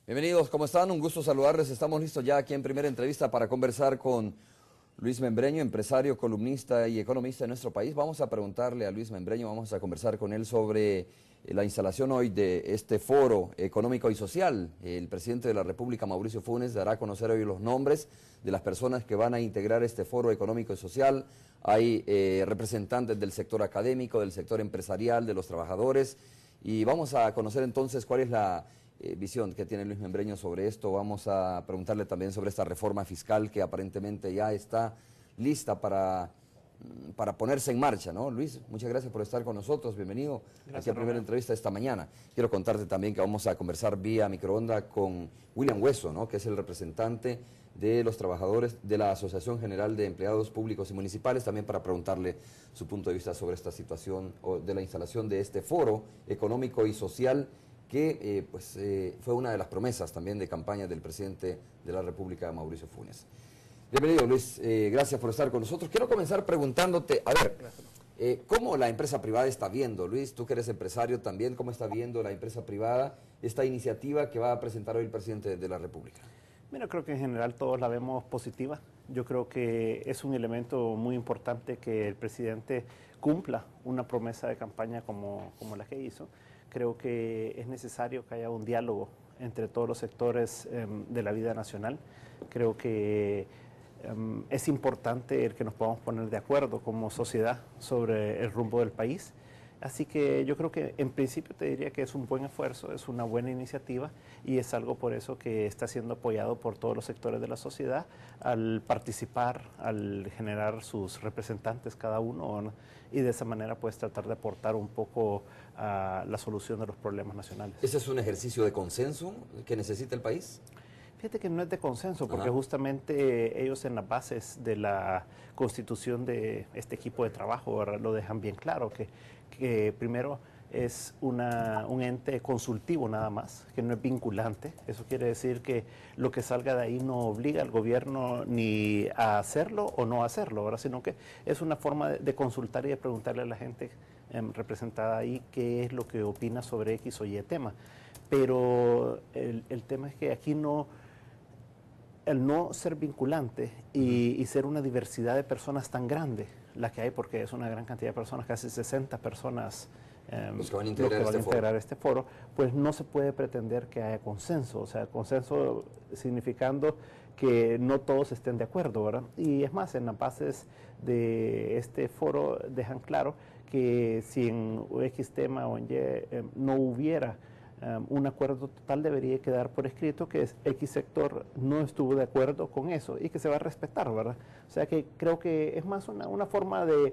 Bienvenidos, ¿cómo están? Un gusto saludarles. Estamos listos ya aquí en primera entrevista para conversar con Luis Membreño, empresario, columnista y economista de nuestro país. Vamos a preguntarle a Luis Membreño, vamos a conversar con él sobre la instalación hoy de este foro económico y social. El presidente de la República, Mauricio Funes, dará a conocer hoy los nombres de las personas que van a integrar este foro económico y social. Hay representantes del sector académico, del sector empresarial, de los trabajadores, y vamos a conocer entonces cuál es la visión que tiene Luis Membreño sobre esto. Vamos a preguntarle también sobre esta reforma fiscal que aparentemente ya está lista para ponerse en marcha, ¿no? Luis, muchas gracias por estar con nosotros, bienvenido aquí a primera entrevista esta mañana. Quiero contarte también que vamos a conversar vía microonda con William Hueso, ¿no? Que es el representante de los trabajadores de la Asociación General de Empleados Públicos y Municipales, también para preguntarle su punto de vista sobre esta situación de la instalación de este foro económico y social que fue una de las promesas también de campaña del presidente de la República, Mauricio Funes. Bienvenido, Luis, gracias por estar con nosotros. Quiero comenzar preguntándote, a ver, ¿cómo la empresa privada está viendo, Luis? Tú que eres empresario también, ¿cómo está viendo la empresa privada esta iniciativa que va a presentar hoy el presidente de la República? Mira, creo que en general todos la vemos positiva. Yo creo que es un elemento muy importante que el presidente cumpla una promesa de campaña como la que hizo. Creo que es necesario que haya un diálogo entre todos los sectores de la vida nacional. Creo que es importante el que nos podamos poner de acuerdo como sociedad sobre el rumbo del país. Así que yo creo que en principio te diría que es un buen esfuerzo, es una buena iniciativa y es algo por eso que está siendo apoyado por todos los sectores de la sociedad al participar, al generar sus representantes cada uno, ¿no? Y de esa manera pues tratar de aportar un poco a la solución de los problemas nacionales. ¿Ese es un ejercicio de consenso que necesita el país? Fíjate que no es de consenso, porque justamente ellos en las bases de la constitución de este equipo de trabajo, ¿verdad?, lo dejan bien claro, que primero es un ente consultivo nada más, que no es vinculante. Eso quiere decir que lo que salga de ahí no obliga al gobierno ni a hacerlo o no hacerlo, ¿verdad?, sino que es una forma de consultar y de preguntarle a la gente representada ahí qué es lo que opina sobre X o Y tema. Pero el tema es que aquí el no ser vinculante y ser una diversidad de personas tan grande, la que hay, porque es una gran cantidad de personas, casi 60 personas los que van a integrar este foro, pues no se puede pretender que haya consenso, o sea, consenso significando que no todos estén de acuerdo, ¿verdad? Y es más, en las bases de este foro dejan claro que si en X tema o en Y no hubiera un acuerdo total, debería quedar por escrito que X sector no estuvo de acuerdo con eso y que se va a respetar, ¿verdad? O sea que creo que es más una forma de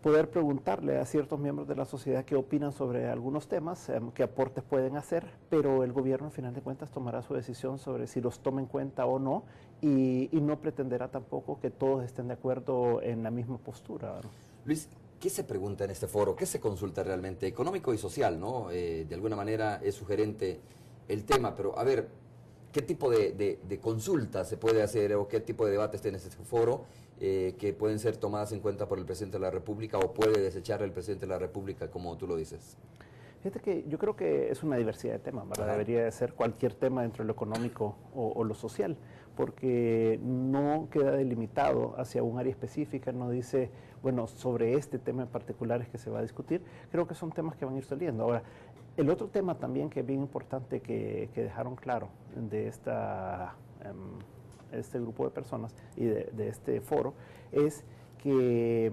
poder preguntarle a ciertos miembros de la sociedad qué opinan sobre algunos temas, qué aportes pueden hacer, pero el gobierno al final de cuentas tomará su decisión sobre si los toma en cuenta o no y no pretenderá tampoco que todos estén de acuerdo en la misma postura, ¿verdad? Luis, ¿qué se pregunta en este foro? ¿Qué se consulta realmente? Económico y social, ¿no? De alguna manera es sugerente el tema, pero a ver, ¿qué tipo de consulta se puede hacer o qué tipo de debates tiene este foro que pueden ser tomadas en cuenta por el presidente de la República o puede desechar el presidente de la República, como tú lo dices? Fíjate que yo creo que es una diversidad de temas, ¿verdad? Debería de ser cualquier tema dentro de lo económico o lo social, porque no queda delimitado hacia un área específica, no dice, bueno, sobre este tema en particular es que se va a discutir. Creo que son temas que van a ir saliendo. Ahora, el otro tema también que es bien importante que dejaron claro de este grupo de personas y de este foro es que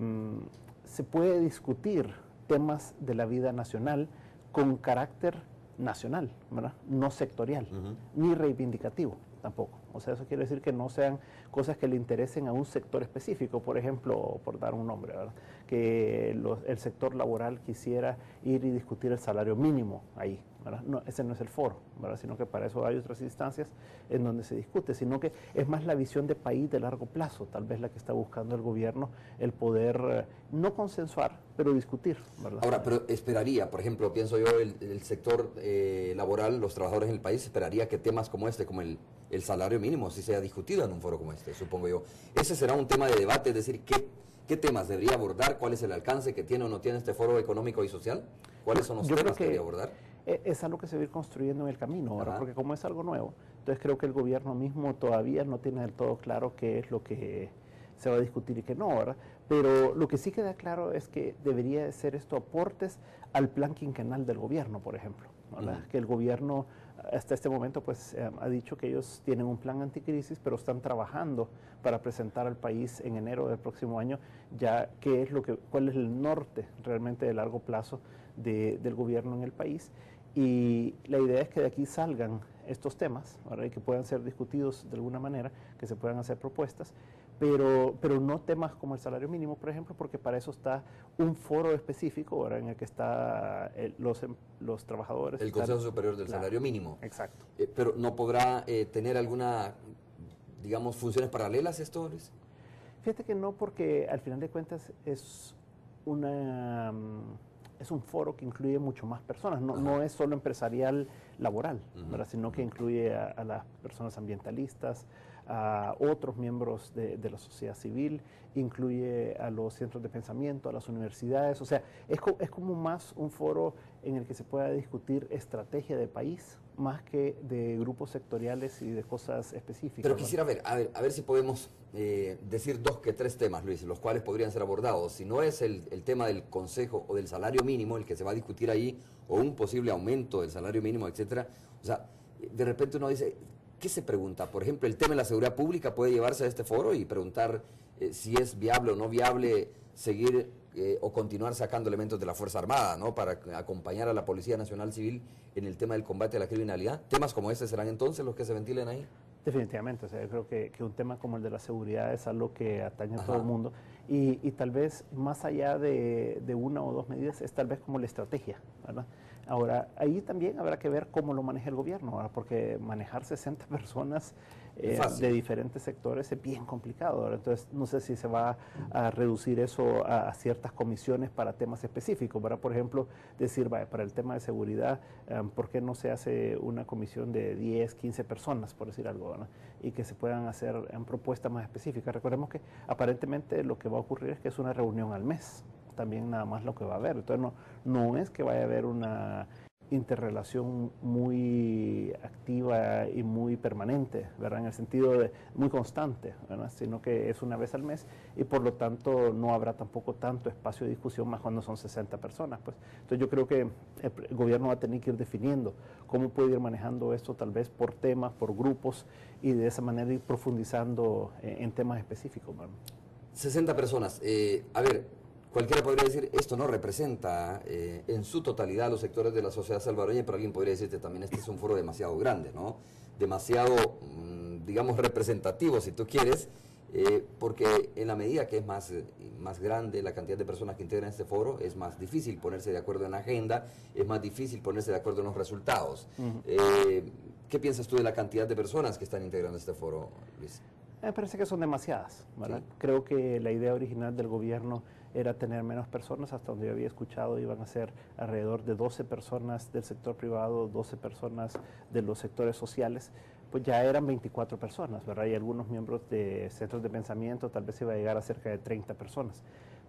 se puede discutir temas de la vida nacional con carácter nacional, ¿verdad?, no sectorial, ni reivindicativo tampoco. O sea, eso quiere decir que no sean cosas que le interesen a un sector específico, por ejemplo, por dar un nombre, ¿verdad?, que el sector laboral quisiera ir y discutir el salario mínimo ahí, ¿verdad? No, ese no es el foro, ¿verdad?, sino que para eso hay otras instancias en donde se discute, sino que es más la visión de país de largo plazo, tal vez la que está buscando el gobierno, el poder no consensuar, pero discutir, ¿verdad? Ahora, pero esperaría, por ejemplo, pienso yo, el sector laboral, los trabajadores en el país, esperaría que temas como este, como el salario mínimo, si sea discutido en un foro como este, supongo yo. Ese será un tema de debate, es decir, ¿qué temas debería abordar? ¿Cuál es el alcance que tiene o no tiene este foro económico y social? ¿Cuáles son los temas que debería abordar? Es algo que se va a ir construyendo en el camino, ¿verdad? Porque como es algo nuevo, entonces creo que el gobierno mismo todavía no tiene del todo claro qué es lo que se va a discutir y qué no, ¿verdad? Pero lo que sí queda claro es que debería de ser esto aportes al plan quinquenal del gobierno, por ejemplo, ¿verdad? Que el gobierno hasta este momento pues ha dicho que ellos tienen un plan anticrisis, pero están trabajando para presentar al país en enero del próximo año ya cuál es el norte realmente de largo plazo del gobierno en el país. Y la idea es que de aquí salgan estos temas, ¿verdad? Y que puedan ser discutidos de alguna manera, que se puedan hacer propuestas, pero no temas como el salario mínimo, por ejemplo, porque para eso está un foro específico, ¿verdad? En el que están los trabajadores. El Consejo Superior del Salario Mínimo. Exacto. Pero ¿no podrá tener alguna, digamos, funciones paralelas esto, Luis? Fíjate que no, porque al final de cuentas es un foro que incluye mucho más personas, no es solo empresarial laboral, ¿verdad? Sino que incluye a las personas ambientalistas, a otros miembros de la sociedad civil, incluye a los centros de pensamiento, a las universidades, o sea, es como más un foro en el que se pueda discutir estrategia de país, más que de grupos sectoriales y de cosas específicas. Pero quisiera ver, a ver si podemos decir 2 que 3 temas, Luis, los cuales podrían ser abordados. Si no es el tema del consejo o del salario mínimo el que se va a discutir ahí, o un posible aumento del salario mínimo, etcétera. O sea, de repente uno dice, ¿qué se pregunta? Por ejemplo, el tema de la seguridad pública puede llevarse a este foro y preguntar si es viable o no viable seguir o continuar sacando elementos de la Fuerza Armada, ¿no? Para acompañar a la Policía Nacional Civil en el tema del combate a la criminalidad. ¿Temas como este serán entonces los que se ventilen ahí? Definitivamente, o sea, yo creo que un tema como el de la seguridad es algo que atañe a todo el mundo y tal vez más allá de 1 o 2 medidas es tal vez como la estrategia, ¿verdad? Ahora, ahí también habrá que ver cómo lo maneja el gobierno, ¿verdad? Porque manejar 60 personas de diferentes sectores es bien complicado, ¿verdad? Entonces no sé si se va a reducir eso a ciertas comisiones para temas específicos, ¿verdad? Por ejemplo, decir, vaya, para el tema de seguridad, ¿por qué no se hace una comisión de 10, 15 personas, por decir algo, ¿verdad? Y que se puedan hacer propuestas más específicas. Recordemos que aparentemente lo que va a ocurrir es que es una reunión al mes, también nada más lo que va a haber. Entonces no es que vaya a haber una interrelación muy activa y muy permanente, ¿verdad? En el sentido de muy constante, ¿verdad? Sino que es una vez al mes y por lo tanto no habrá tampoco tanto espacio de discusión más cuando son 60 personas, pues. Entonces yo creo que el gobierno va a tener que ir definiendo cómo puede ir manejando esto tal vez por temas, por grupos y de esa manera ir profundizando en temas específicos, ¿verdad? 60 personas. A ver, cualquiera podría decir, esto no representa en su totalidad a los sectores de la sociedad salvadoreña, pero alguien podría decirte también, este es un foro demasiado grande, ¿no? Demasiado, digamos, representativo, si tú quieres, porque en la medida que es más grande la cantidad de personas que integran este foro, es más difícil ponerse de acuerdo en la agenda, es más difícil ponerse de acuerdo en los resultados. ¿Qué piensas tú de la cantidad de personas que están integrando este foro, Luis? Me parece que son demasiadas, ¿verdad? Sí. Creo que la idea original del gobierno era tener menos personas, hasta donde yo había escuchado iban a ser alrededor de 12 personas del sector privado, 12 personas de los sectores sociales, pues ya eran 24 personas, ¿verdad? Y algunos miembros de centros de pensamiento tal vez iba a llegar a cerca de 30 personas,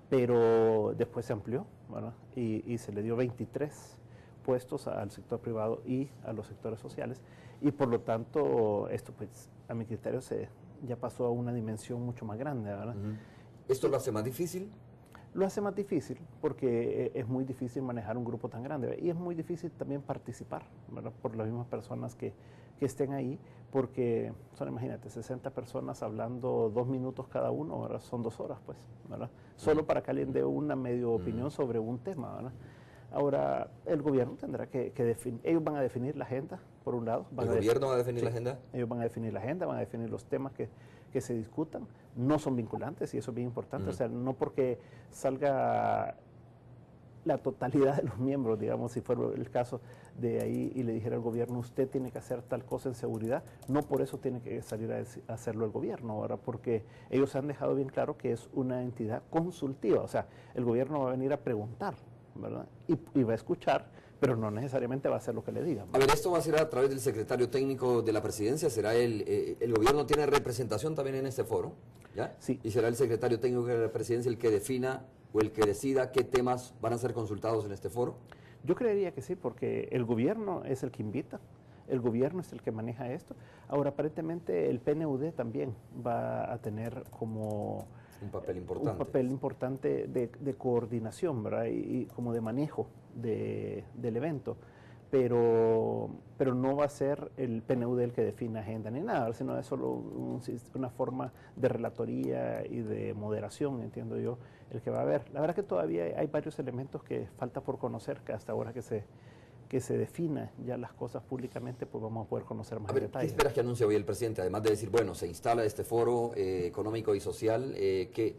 pero después se amplió, ¿verdad? Y se le dio 23 puestos al sector privado y a los sectores sociales, y por lo tanto esto pues a mi criterio ya pasó a una dimensión mucho más grande, ¿verdad? ¿Esto lo hace más difícil? Lo hace más difícil porque es muy difícil manejar un grupo tan grande y es muy difícil también participar, ¿verdad? Por las mismas personas que estén ahí, porque son, imagínate, 60 personas hablando 2 minutos cada uno, ¿verdad? Son 2 horas, pues, ¿verdad? Solo para que alguien dé una medio opinión sobre un tema, ¿verdad? Ahora, el gobierno tendrá que definir, ellos van a definir la agenda, por un lado. ¿El gobierno va a definir la agenda? Ellos van a definir la agenda, van a definir los temas que se discutan, no son vinculantes y eso es bien importante, o sea, no porque salga la totalidad de los miembros, digamos, si fuera el caso de ahí y le dijera al gobierno, usted tiene que hacer tal cosa en seguridad, no por eso tiene que salir a hacerlo el gobierno, ahora porque ellos han dejado bien claro que es una entidad consultiva, o sea, el gobierno va a venir a preguntar, ¿verdad? Y va a escuchar, pero no necesariamente va a hacer lo que le digan. A ver, esto va a ser a través del secretario técnico de la presidencia, será el gobierno tiene representación también en este foro, ¿ya? Sí. Y será el secretario técnico de la presidencia el que defina o el que decida qué temas van a ser consultados en este foro. Yo creería que sí, porque el gobierno es el que invita, el gobierno es el que maneja esto. Ahora, aparentemente el PNUD también va a tener como un papel importante de coordinación, ¿verdad? Y como de manejo del evento. Pero no va a ser el PNUD el que define agenda ni nada, sino es solo una forma de relatoría y de moderación, entiendo yo, el que va a haber. La verdad que todavía hay varios elementos que falta por conocer, que hasta ahora que se defina ya las cosas públicamente, pues vamos a poder conocer más en detalle. ¿Qué esperas que anuncie hoy el presidente? Además de decir, bueno, se instala este foro económico y social, ¿qué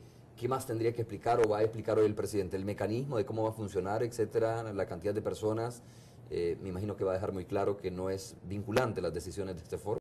más tendría que explicar o va a explicar hoy el presidente? ¿El mecanismo de cómo va a funcionar, etcétera, la cantidad de personas? Me imagino que va a dejar muy claro que no es vinculante las decisiones de este foro.